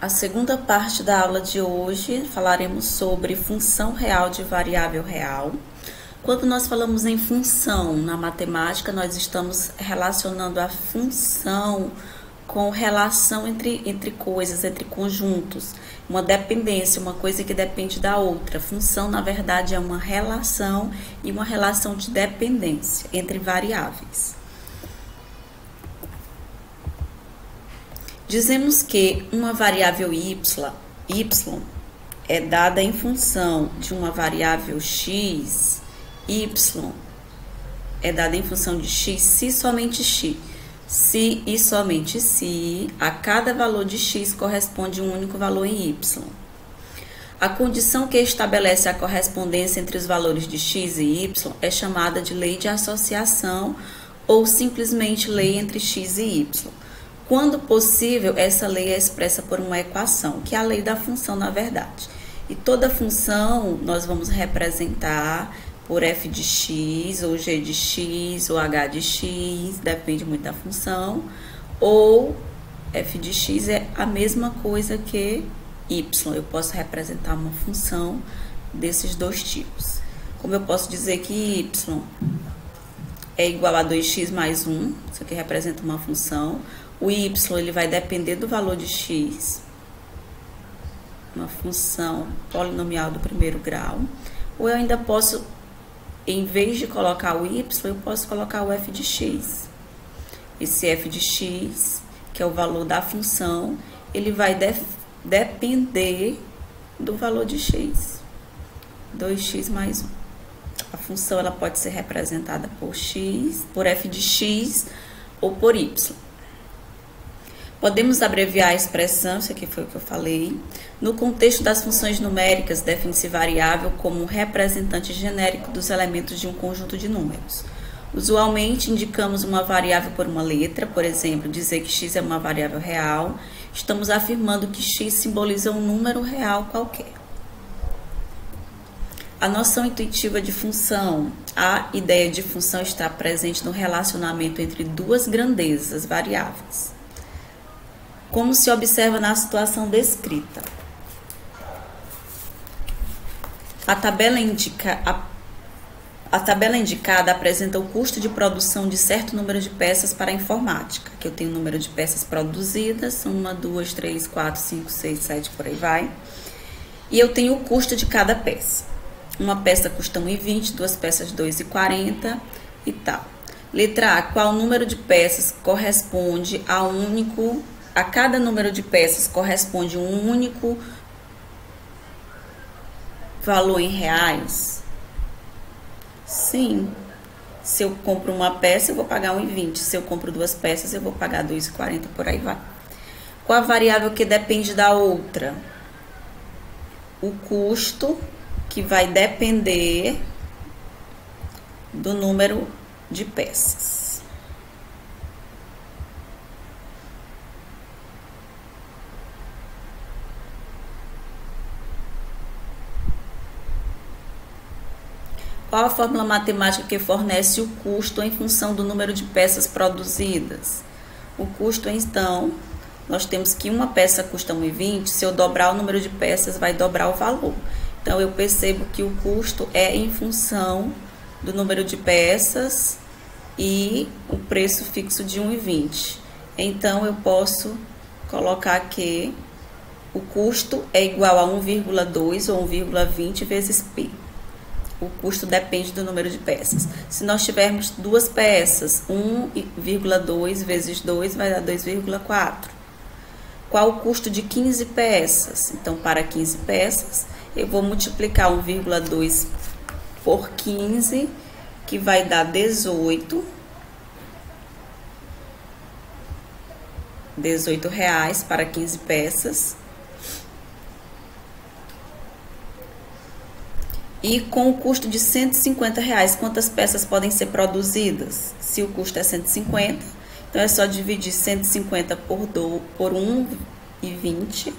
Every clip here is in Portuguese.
A segunda parte da aula de hoje falaremos sobre função real de variável real. Quando nós falamos em função na matemática, nós estamos relacionando a função com relação entre coisas, entre conjuntos, uma dependência, uma coisa que depende da outra. Função, na verdade, é uma relação e uma relação de dependência entre variáveis. Dizemos que uma variável y é dada em função de uma variável x, y é dada em função de x se somente x. Se e somente se a cada valor de x corresponde um único valor em y. A condição que estabelece a correspondência entre os valores de x e y é chamada de lei de associação ou simplesmente lei entre x e y. Quando possível, essa lei é expressa por uma equação, que é a lei da função, na verdade. E toda função nós vamos representar por f de x, ou g de x, ou h de x, depende muito da função, ou f de x é a mesma coisa que y. Eu posso representar uma função desses dois tipos. Como eu posso dizer que y é igual a 2x mais 1, isso aqui representa uma função. O y ele vai depender do valor de x, uma função polinomial do primeiro grau. Ou eu ainda posso, em vez de colocar o y, eu posso colocar o f de x. Esse f de x, que é o valor da função, ele vai depender do valor de x, 2x mais 1. A função ela pode ser representada por x, por f de x ou por y. Podemos abreviar a expressão, isso aqui foi o que eu falei. No contexto das funções numéricas, define-se variável como um representante genérico dos elementos de um conjunto de números. Usualmente, indicamos uma variável por uma letra, por exemplo, dizer que x é uma variável real. Estamos afirmando que x simboliza um número real qualquer. A noção intuitiva de função. A ideia de função está presente no relacionamento entre duas grandezas variáveis, como se observa na situação descrita. A tabela indicada apresenta o custo de produção de certo número de peças para a informática. Aqui eu tenho o número de peças produzidas, 1, 2, 3, 4, 5, 6, 7, por aí vai. E eu tenho o custo de cada peça. Uma peça custa 1,20, duas peças 2,40 e tal. Letra A, qual número de peças corresponde a único... A cada número de peças corresponde um único valor em reais? Sim. Se eu compro uma peça, eu vou pagar 1,20. Se eu compro duas peças, eu vou pagar 2,40, por aí vai. Qual a variável que depende da outra? O custo, que vai depender do número de peças. Qual a fórmula matemática que fornece o custo em função do número de peças produzidas? O custo, então, nós temos que uma peça custa 1,20, se eu dobrar o número de peças, vai dobrar o valor. Então, eu percebo que o custo é em função do número de peças e o preço fixo de 1,20. Então, eu posso colocar que o custo é igual a 1,2 ou 1,20 vezes P. O custo depende do número de peças. Se nós tivermos duas peças, 1,2 vezes 2 vai dar 2,4. Qual o custo de 15 peças? Então, para 15 peças, eu vou multiplicar 1,2 por 15, que vai dar 18. R$18 para 15 peças. E com o custo de R$150, quantas peças podem ser produzidas? Se o custo é 150, então é só dividir 150 por 1,20.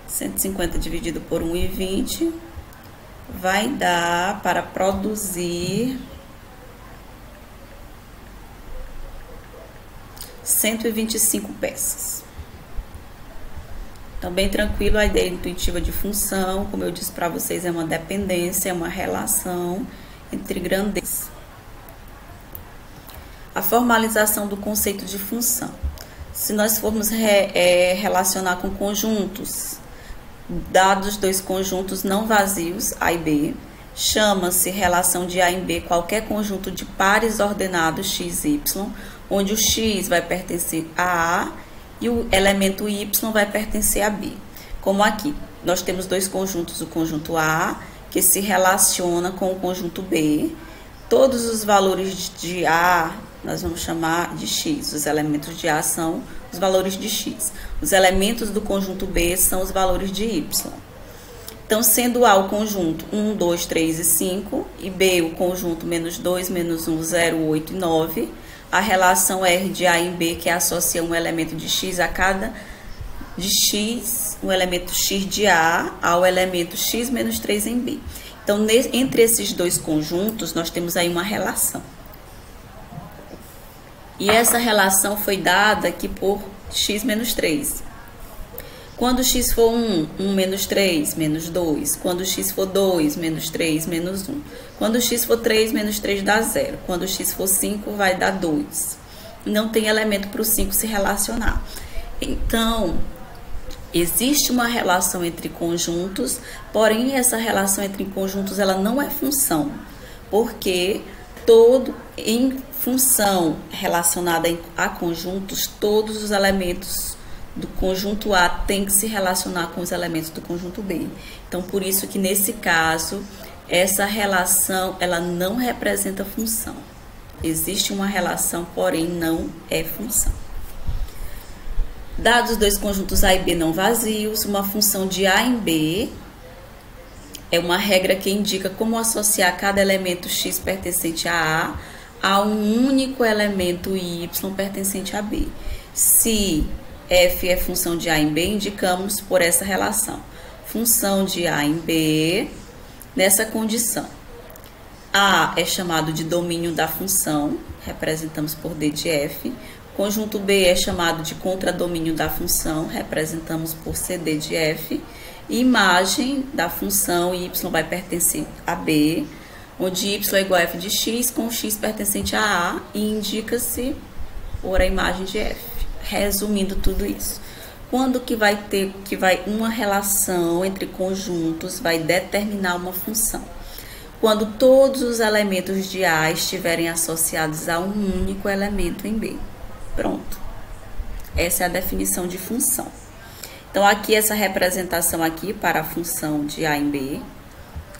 150 dividido por 1,20 vai dar para produzir 125 peças. Então, bem tranquilo, a ideia intuitiva de função, como eu disse para vocês, é uma dependência, é uma relação entre grandezas. A formalização do conceito de função. Se nós formos relacionar com conjuntos, dados dois conjuntos não vazios, A e B, chama-se relação de A em B qualquer conjunto de pares ordenados x, y, onde o x vai pertencer a A e o elemento y vai pertencer a B. Como aqui, nós temos dois conjuntos, o conjunto A, que se relaciona com o conjunto B. Todos os valores de A, nós vamos chamar de x. Os elementos de A são os valores de x. Os elementos do conjunto B são os valores de y. Então, sendo A o conjunto 1, 2, 3 e 5, e B o conjunto menos 2, menos 1, 0, 8 e 9, a relação R de A em B, que associa um elemento de x a cada de x, um elemento x de A ao elemento x menos 3 em B. Então, entre esses dois conjuntos, nós temos aí uma relação. E essa relação foi dada aqui por x menos 3. Quando x for 1, 1 menos 3, menos 2. Quando x for 2, menos 3, menos 1. Quando x for 3, menos 3 dá 0. Quando x for 5, vai dar 2. Não tem elemento para o 5 se relacionar. Então, existe uma relação entre conjuntos, porém essa relação entre conjuntos ela não é função, porque em função relacionada a conjuntos, todos os elementos do conjunto A têm que se relacionar com os elementos do conjunto B. Então, por isso que nesse caso, essa relação ela não representa função. Existe uma relação, porém não é função. Dados dois conjuntos A e B não vazios, uma função de A em B é uma regra que indica como associar cada elemento x pertencente a um único elemento y pertencente a B. Se f é função de A em B, indicamos por essa relação. Função de A em B, nessa condição. A é chamado de domínio da função, representamos por D de f. Conjunto B é chamado de contradomínio da função, representamos por CD de f. Imagem da função y vai pertencer a B, onde y é igual a f de x, com x pertencente a A, e indica-se por a imagem de f. Resumindo tudo isso, quando que vai uma relação entre conjuntos vai determinar uma função? Quando todos os elementos de A estiverem associados a um único elemento em B. Pronto. Essa é a definição de função. Então, aqui essa representação aqui para a função de A em B.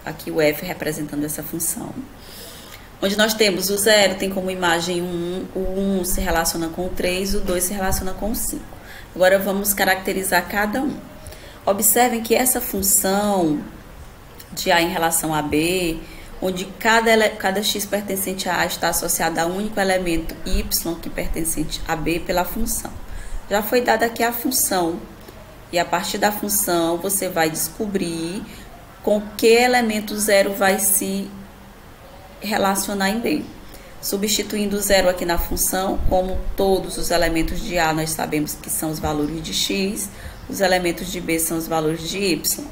Aqui o f representando essa função. Onde nós temos o 0 tem como imagem 1, o 1 se relaciona com o 3, o 2 se relaciona com o 5. Agora vamos caracterizar cada um. Observem que essa função de A em relação a B, onde cada x pertencente a A está associado a um único elemento y que pertencente a B pela função. Já foi dada aqui a função, e a partir da função você vai descobrir com que elemento 0 vai se relacionar em B. Substituindo o 0 aqui na função, como todos os elementos de A nós sabemos que são os valores de x, os elementos de B são os valores de y.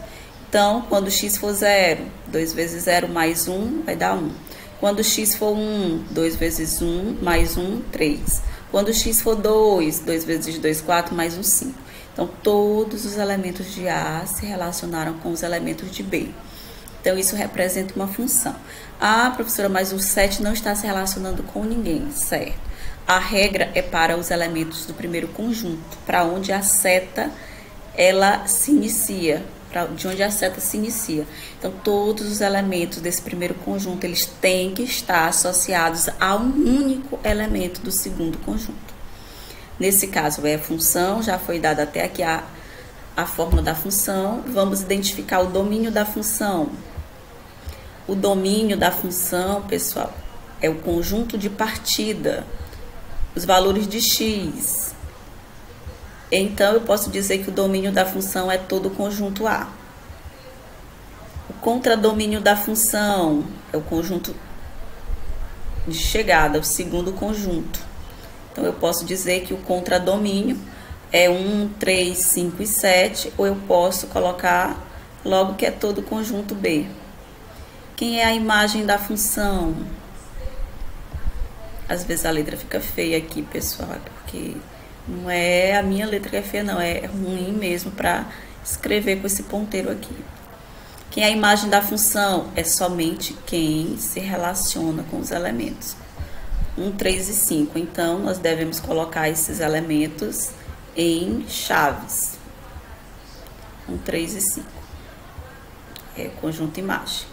Então, quando x for 0, 2 vezes 0 mais 1 vai dar 1. Quando x for 1, 2 vezes 1 mais 1, 3. Quando x for 2, 2 vezes 2, 4 mais 1, 5. Então, todos os elementos de A se relacionaram com os elementos de B. Então, isso representa uma função. Ah, professora, mas o 7 não está se relacionando com ninguém, certo? A regra é para os elementos do primeiro conjunto, para onde a seta ela se inicia, de onde a seta se inicia. Então, todos os elementos desse primeiro conjunto, eles têm que estar associados a um único elemento do segundo conjunto. Nesse caso, é a função, já foi dada até aqui a fórmula da função. Vamos identificar o domínio da função. O domínio da função, pessoal, é o conjunto de partida, os valores de x. Então, eu posso dizer que o domínio da função é todo o conjunto A. O contradomínio da função é o conjunto de chegada, o segundo conjunto. Então, eu posso dizer que o contradomínio é 1, 3, 5 e 7, ou eu posso colocar logo que é todo o conjunto B. Quem é a imagem da função? Às vezes a letra fica feia aqui, pessoal, porque não é a minha letra que é feia, não, é ruim mesmo para escrever com esse ponteiro aqui. Quem é a imagem da função? É somente quem se relaciona com os elementos. 1, 3 e 5. Então, nós devemos colocar esses elementos em chaves. 1, 3 e 5. É conjunto imagem.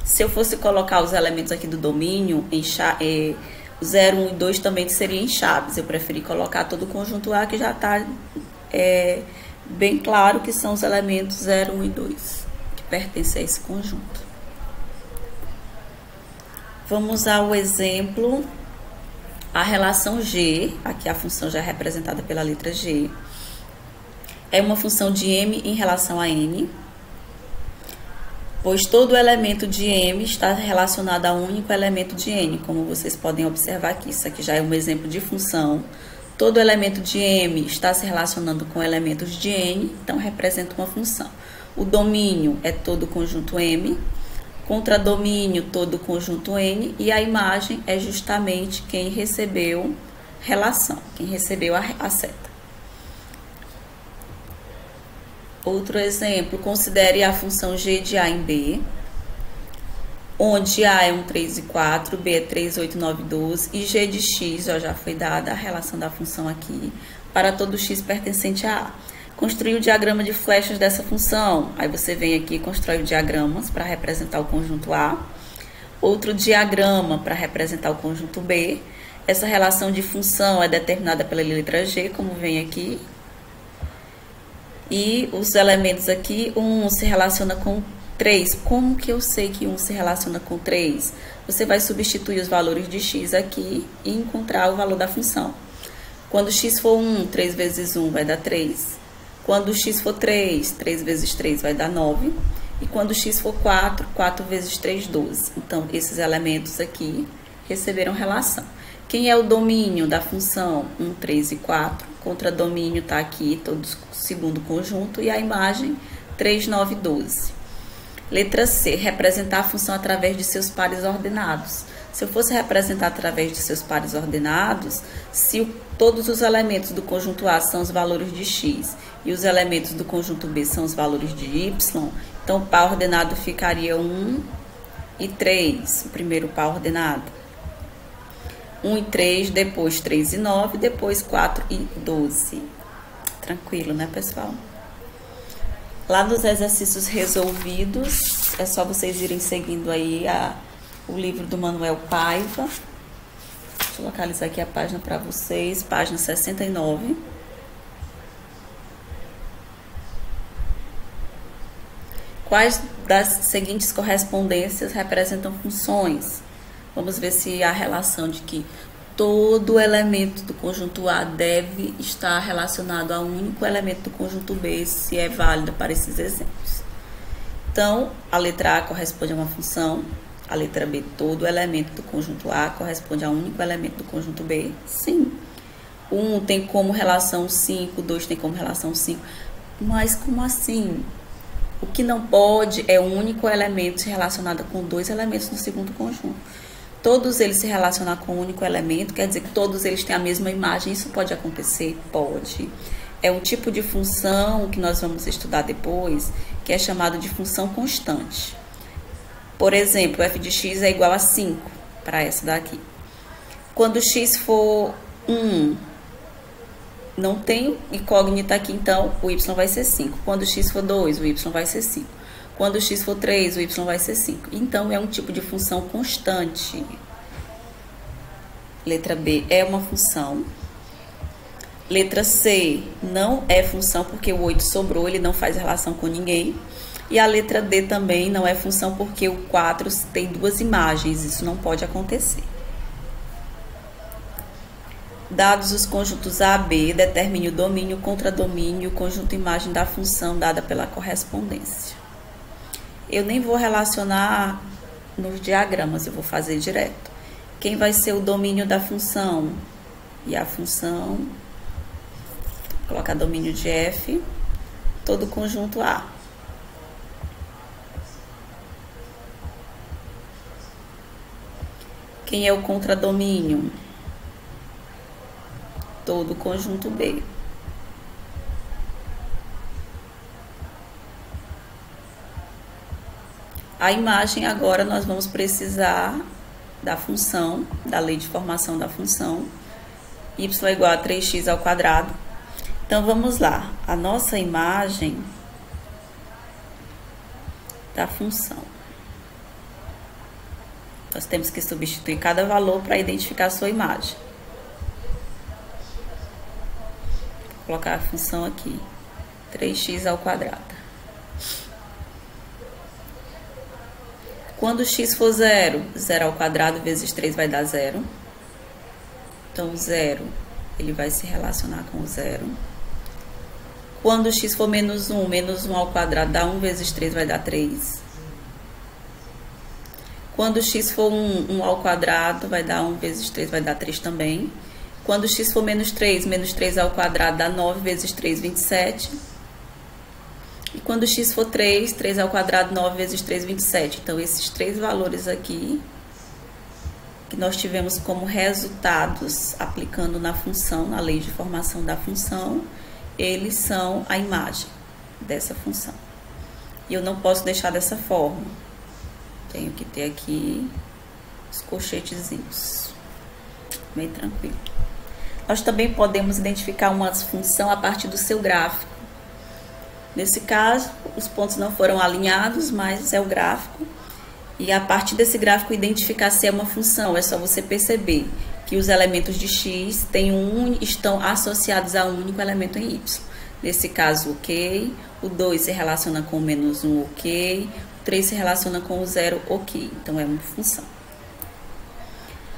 Se eu fosse colocar os elementos aqui do domínio em chave, o 0, 1 e 2 também seria em chaves. Eu preferi colocar todo o conjunto A, que já está bem claro que são os elementos 0, 1 e 2, que pertencem a esse conjunto. Vamos ao exemplo, a relação G, aqui a função já é representada pela letra G. É uma função de M em relação a N, pois todo elemento de M está relacionado a um único elemento de N, como vocês podem observar aqui. Isso aqui já é um exemplo de função. Todo elemento de M está se relacionando com elementos de N, então representa uma função. O domínio é todo o conjunto M, contradomínio todo o conjunto N, e a imagem é justamente quem recebeu relação, quem recebeu a seta. Outro exemplo, considere a função g de A em B, onde A é 1, 3 e 4, B é 3, 8, 9, 12, e G de X, ó, já foi dada a relação da função aqui, para todo X pertencente a A. Construir o diagrama de flechas dessa função. Aí você vem aqui e constrói diagramas para representar o conjunto A. Outro diagrama para representar o conjunto B. Essa relação de função é determinada pela letra G, como vem aqui. E os elementos aqui, 1 se relaciona com 3. Como que eu sei que 1 se relaciona com 3? Você vai substituir os valores de x aqui e encontrar o valor da função. Quando x for 1, 3 vezes 1 vai dar 3. Quando x for 3, 3 vezes 3 vai dar 9. E quando x for 4, 4 vezes 3, 12. Então, esses elementos aqui receberam relação. Quem é o domínio da função 1, 3 e 4? Contradomínio está aqui, todo o segundo conjunto, e a imagem 3, 9, 12. Letra C, representar a função através de seus pares ordenados. Se eu fosse representar através de seus pares ordenados, se todos os elementos do conjunto A são os valores de x e os elementos do conjunto B são os valores de y, então o par ordenado ficaria 1 e 3, o primeiro par ordenado. 1 e 3, depois 3 e 9, depois 4 e 12. Tranquilo, né, pessoal? Lá nos exercícios resolvidos, é só vocês irem seguindo aí o livro do Manuel Paiva. Deixa eu localizar aqui a página para vocês, página 69. Quais das seguintes correspondências representam funções? Vamos ver se há relação de que todo elemento do conjunto A deve estar relacionado a um único elemento do conjunto B, se é válida para esses exemplos. Então, a letra A corresponde a uma função, a letra B, todo elemento do conjunto A corresponde a um único elemento do conjunto B? Sim. O 1 tem como relação 5, o 2 tem como relação 5, mas como assim? O que não pode é um único elemento se relacionado com dois elementos no segundo conjunto. Todos eles se relacionar com um único elemento, quer dizer que todos eles têm a mesma imagem. Isso pode acontecer? Pode. É um tipo de função que nós vamos estudar depois, que é chamado de função constante. Por exemplo, f de x é igual a 5, para essa daqui. Quando x for 1, não tem incógnita aqui, então o y vai ser 5. Quando x for 2, o y vai ser 5. Quando x for 3, o y vai ser 5. Então, é um tipo de função constante. Letra B é uma função. Letra C não é função porque o 8 sobrou, ele não faz relação com ninguém. E a letra D também não é função porque o 4 tem duas imagens, isso não pode acontecer. Dados os conjuntos A, B, determine o domínio, contradomínio e o conjunto imagem da função dada pela correspondência. Eu nem vou relacionar nos diagramas, eu vou fazer direto. Quem vai ser o domínio da função? E a função, vou colocar domínio de f, todo conjunto A. Quem é o contradomínio? Todo conjunto B. A imagem agora nós vamos precisar da função, da lei de formação da função, y é igual a 3x ao quadrado. Então vamos lá, a nossa imagem da função. Nós temos que substituir cada valor para identificar a sua imagem. Vou colocar a função aqui, 3x ao quadrado. Quando x for 0, 0 ao quadrado vezes 3 vai dar 0. Então, 0, ele vai se relacionar com o 0. Quando x for menos 1 ao quadrado dá 1 vezes 3 vai dar 3. Quando x for 1 ao quadrado vai dar 1 vezes 3 vai dar 3 também. Quando x for menos 3 ao quadrado dá 9 vezes 3, 27. E quando x for 3 ao quadrado, 9 vezes 3, 27. Então, esses três valores aqui, que nós tivemos como resultados aplicando na função, na lei de formação da função, eles são a imagem dessa função. E eu não posso deixar dessa forma. Tenho que ter aqui os colchetezinhos. Bem tranquilo. Nós também podemos identificar uma função a partir do seu gráfico. Nesse caso, os pontos não foram alinhados, mas é o gráfico. E a partir desse gráfico, identificar se é uma função. É só você perceber que os elementos de x estão associados a um único elemento em y. Nesse caso, ok. O 2 se relaciona com o menos 1, ok. O 3 se relaciona com o 0, ok. Então, é uma função.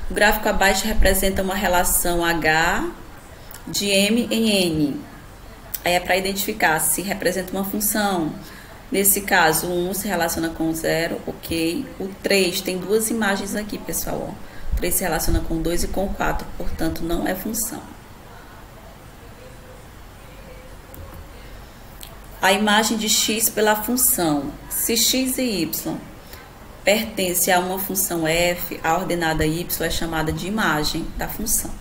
O gráfico abaixo representa uma relação H de M em N. Aí é para identificar se representa uma função. Nesse caso, o 1 se relaciona com o 0, ok. O 3 tem duas imagens aqui, pessoal. Ó. O 3 se relaciona com o 2 e com o 4, portanto, não é função. A imagem de x pela função. Se x e y pertence a uma função f, a ordenada y é chamada de imagem da função.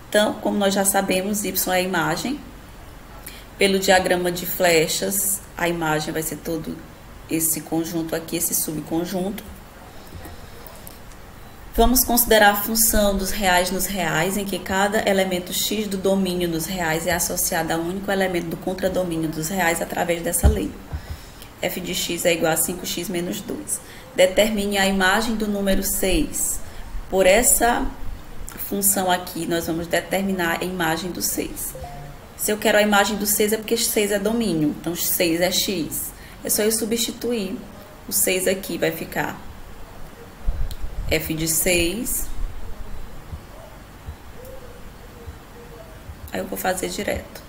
Então, como nós já sabemos, y é a imagem. Pelo diagrama de flechas, a imagem vai ser todo esse conjunto aqui, esse subconjunto. Vamos considerar a função dos reais nos reais, em que cada elemento x do domínio dos reais é associado a um único elemento do contradomínio dos reais através dessa lei. f de x é igual a 5x menos 2. Determine a imagem do número 6. Por essa função aqui, nós vamos determinar a imagem do 6. Se eu quero a imagem do 6 é porque 6 é domínio, então 6 é x. É só eu substituir. O 6 aqui vai ficar f de 6. Aí eu vou fazer direto.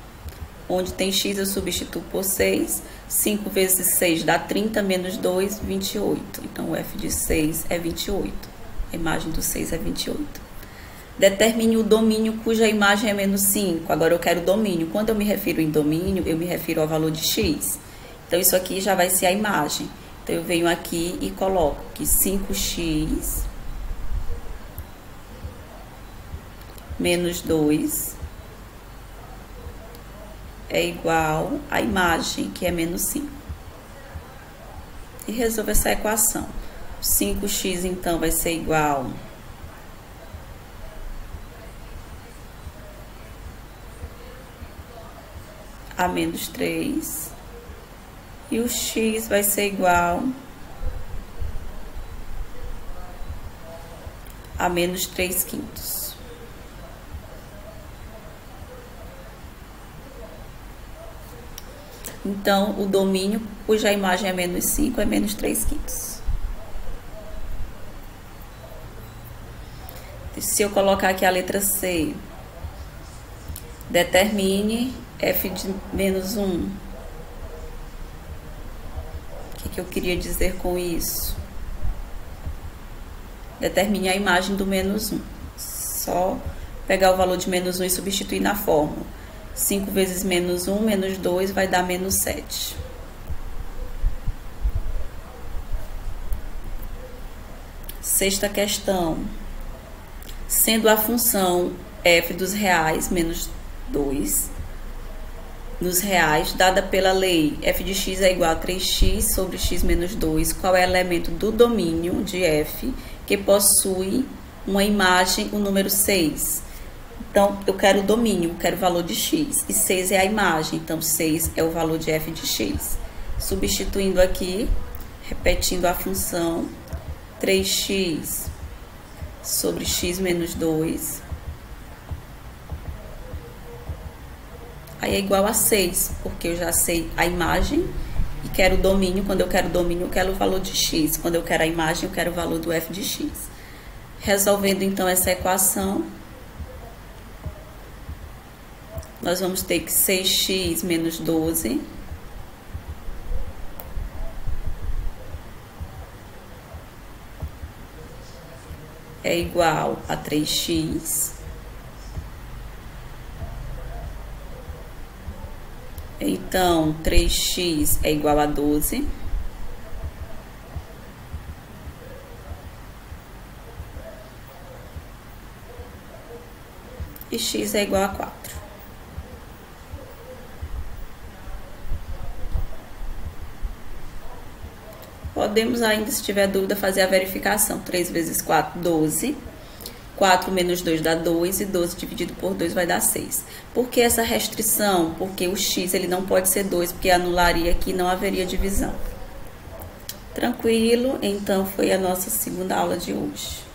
Onde tem x eu substituo por 6. 5 vezes 6 dá 30, menos 2, 28. Então o f de 6 é 28. A imagem do 6 é 28. Determine o domínio cuja imagem é menos 5. Agora eu quero o domínio. Quando eu me refiro em domínio, eu me refiro ao valor de x. Então, isso aqui já vai ser a imagem. Então, eu venho aqui e coloco que 5x menos 2 é igual à imagem, que é menos 5. E resolvo essa equação. 5x, então, vai ser igual a menos 3, e o x vai ser igual a menos 3/5. Então, o domínio cuja imagem é menos 5 é menos 3/5. Se eu colocar aqui a letra C, determine f de menos 1. O que eu queria dizer com isso? Determine a imagem do menos 1. Só pegar o valor de menos 1 e substituir na fórmula. 5 vezes menos 1, menos 2 vai dar menos 7. Sexta questão. Sendo a função f dos reais menos 2 nos reais, dada pela lei f de x é igual a 3x sobre x menos 2, qual é o elemento do domínio de f que possui uma imagem, o número 6? Então, eu quero o domínio, eu quero o valor de x, e 6 é a imagem, então 6 é o valor de f de x. Substituindo aqui, repetindo a função, 3x sobre x menos 2, aí é igual a 6, porque eu já sei a imagem e quero o domínio. Quando eu quero o domínio, eu quero o valor de x. Quando eu quero a imagem, eu quero o valor do f de x. Resolvendo, então, essa equação, nós vamos ter que 6x menos 12 é igual a 3x. Então, 3x é igual a 12. E x é igual a 4. Podemos ainda, se tiver dúvida, fazer a verificação. 3 vezes 4, 12. 4 menos 2 dá 2 e 12 dividido por 2 vai dar 6. Por que essa restrição? Porque o x ele não pode ser 2, porque anularia aqui, não haveria divisão. Tranquilo? Então, foi a nossa segunda aula de hoje.